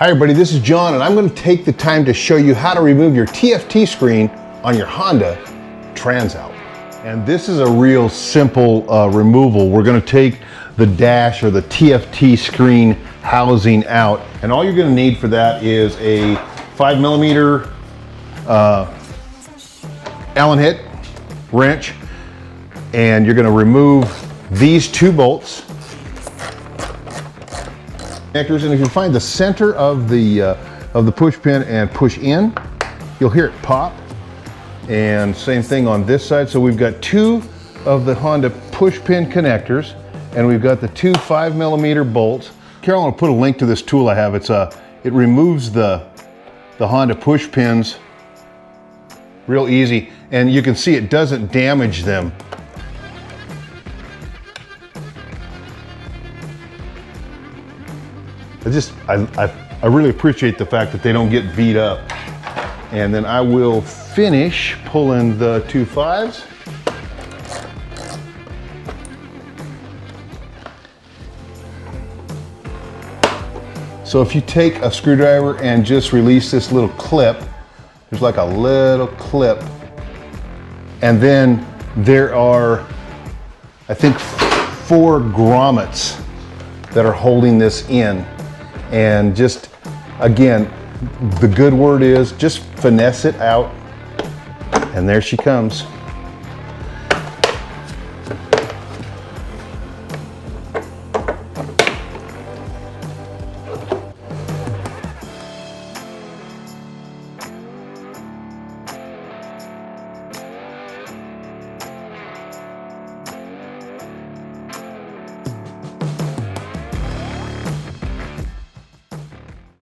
Hi everybody, this is John and I'm going to take the time to show you how to remove your TFT screen on your Honda Transalp. And this is a real simple removal. We're going to take the dash or the TFT screen housing out, and all you're going to need for that is a 5mm Allen head wrench, and you're going to remove these two bolts. And if you find the center of the push pin and push in, you'll hear it pop. And same thing on this side. So we've got two of the Honda push pin connectors, and we've got the two 5mm bolts. Carol, I'll put a link to this tool I have. It removes the Honda push pins real easy, and you can see it doesn't damage them. I really appreciate the fact that they don't get beat up. And then I will finish pulling the two 5s. So if you take a screwdriver and just release this little clip, there's like a little clip, and then there are, I think, 4 grommets that are holding this in. And just, again, the good word is just finesse it out, and there she comes.